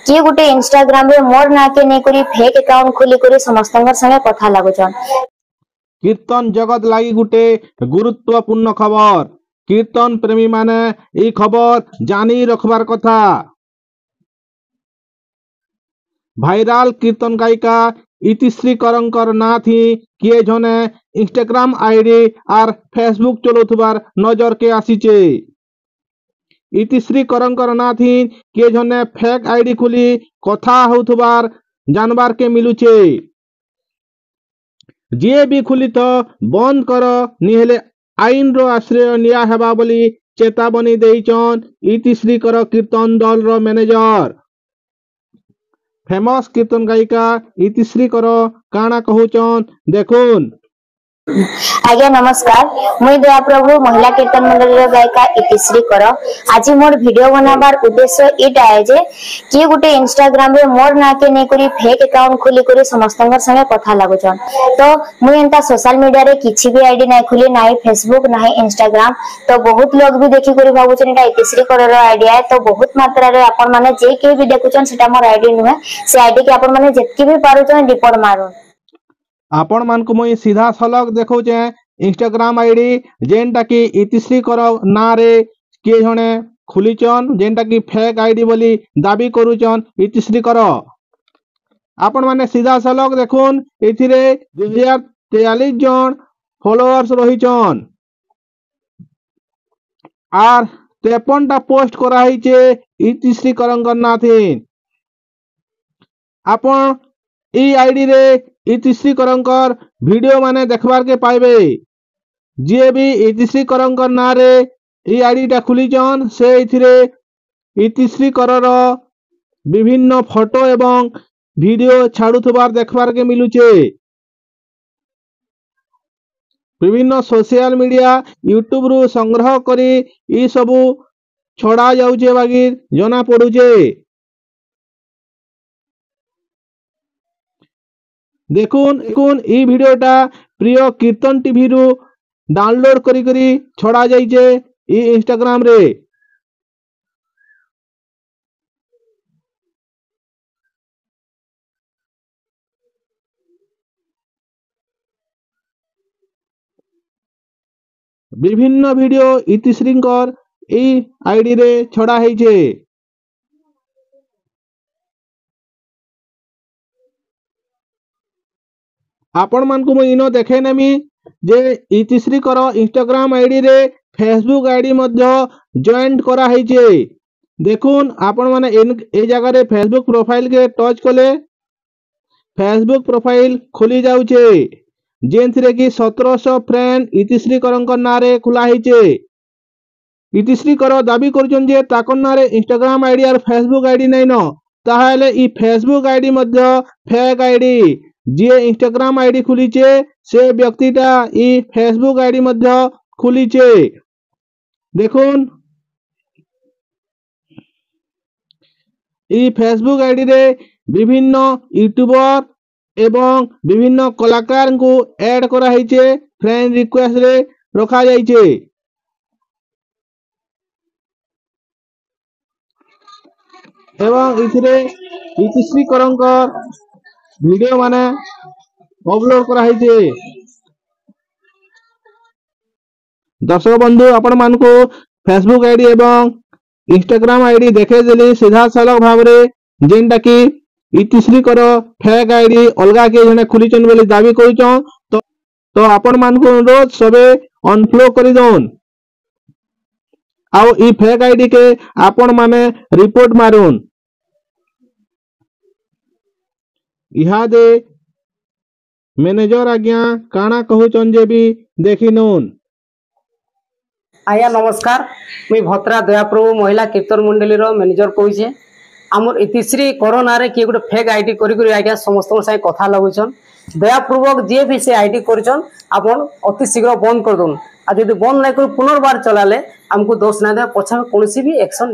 किए गोटे इंस्टाग्राम रे मोर ना के नै करी फेक अकाउंट खोली करी समस्तंगर संगे कथा लागुचन। कीर्तन जगत लगी गोटे गुरुत्वपूर्ण खबर। कीर्तन प्रेमी माने ई खबर जानी रखबार कथा। भाइराल कीर्तन गायिका इतिश्री करंकर ना थी किए जने इंस्टाग्राम आईडी और फेसबुक चलौथबार नजर के आसीचे। इतिश्री करंकर ना थी किए जने फेक आईडी खुली कथा होथबार जानबार के मिलुचे। जे भी खुली तो बंद कर निहेले आईन रो आश्रय निया हेबा बोली चेतावनी देइचन इतिश्री कर कीर्तन दल रो मैनेजर। फेमस कीर्तन गायिका इतिश्री कर काना कहूचन देखुन। आज्ञा नमस्कार, मुई दया प्रभु महिला कीर्तन मंडल रो गायिका इतिश्री कर। आज मोर वीडियो बनाबार उद्देश्य एटा है जे कि गोटे इंस्टाग्राम रे मोर ना के नै करी फेक अकाउंट खोली करी समस्तंगर संगे कथा लागुचन। तो मुई एंता सोशल मीडिया रे किछि भी आईडी नै खुली नाही फेसबुक नाही इंस्टाग्राम। तो बहुत लोग भी देखि करी भाबुचन एटा इतिश्री कर रो आईडी है। तो बहुत मात्रा रे आपन माने जे के भी देखुचन सेटा मोर आईडी नुहे। से आईडी के आपन माने जेतकी भी पारुचन रिपोर्ट मारुन। आपण मान को मुई सीधा सलग देखौचे इंस्टाग्राम आईडी जेनटा की इतिश्री कर ना रे के जने खुलीचन जेनटा की फेक आईडी बोली दाबी करूचन इतिश्री कर। आपण माने सीधा सलग देखुन एथिरे 2043 जन फॉलोअर्स रहिचन आर 53 टा पोस्ट करा हिचे इतिश्री करंकर नाथिन। आपण ई आईडी रे इतिश्री करंकर वीडियो माने देखबार के पाइबे। जे भी इतिश्री करंकर ना रे ई आईडी टा खुलीचन से इथिरे इतिश्री करर विभिन्न फोटो एवं वीडियो छाड़ुथबार देखबार के मिलुचे। विभिन्न सोशल मीडिया यूट्यूब रु संग्रह करी ई सबु छड़ा जाउचे बागी जना पड़ुचे। देखुन ई वीडियोटा प्रिय कीर्तन टीवी रु डाउनलोड करी करी छड़ा जाइचे ई इंस्टाग्राम रे। विभिन्न वीडियो इतिश्रीकर ई आईडी रे छड़ा हेइचे। आपण मान को मुई इनो देखे नेमी जे इतिश्री कर इंस्टाग्राम आईडी रे फेसबुक आईडी मध्य जॉइंट करा हेइचे। देखुन आपण माने ए जगह रे फेसबुक प्रोफाइल के टच कले फेसबुक प्रोफाइल खुली जाउचे जेनथिरे की 1700 फ्रेंड इतिश्री करंकर नारे खुला हेइचे। इतिश्री कर दाबी करचन जे ताकन नारे इंस्टाग्राम आईडी और फेसबुक आईडी नै न ताहाले ई फेसबुक आईडी मध्य फेक आईडी। जे इंस्टाग्राम आईडी खुलीचे से व्यक्तिटा ई फेसबुक आईडी मध्य खुलीचे। देखुन ई फेसबुक आईडी रे विभिन्न यूट्यूबर एवं विभिन्न कलाकार को ऐड करा हेइचे फ्रेंड रिक्वेस्ट रे रखा जाइचे। एवं इथिरे इतिश्री करंकर वीडियो माने अपलोड करा हेइचे। दर्शक बंधु आपण मान को फेसबुक आईडी एवं इंस्टाग्राम आईडी देखे देली सीधा सलग भाव रे जेनटा की इतिश्री कर फेक आईडी अलगा के जने खुलीचन बोली दाबी करूचन। तो आपण मान को अनुरोध सबे अनफ्लो करी दोन आउ ई फेक आईडी के आपण माने रिपोर्ट मारुन। इहादे मैनेजर आज्ञा काना कहूचन जे भी देखी नोन। आज्ञा नमस्कार, मुई भत्रा दया प्रभु महिला कीर्तन मंडली रो मैनेजर कहूचे। आमर इतिश्री कोरोना रे कि गोटे फेक आईडी करी आज्ञा समस्त साथ कथा लगुचन। दयापूर्वक जे भी से आईडी करचन आपन अति शीघ्र बंद कर दोन। आ यदि बंद नहीं कर पुनर्बार चलाले हमको दोष ना दे पछा कोनसी भी एक्शन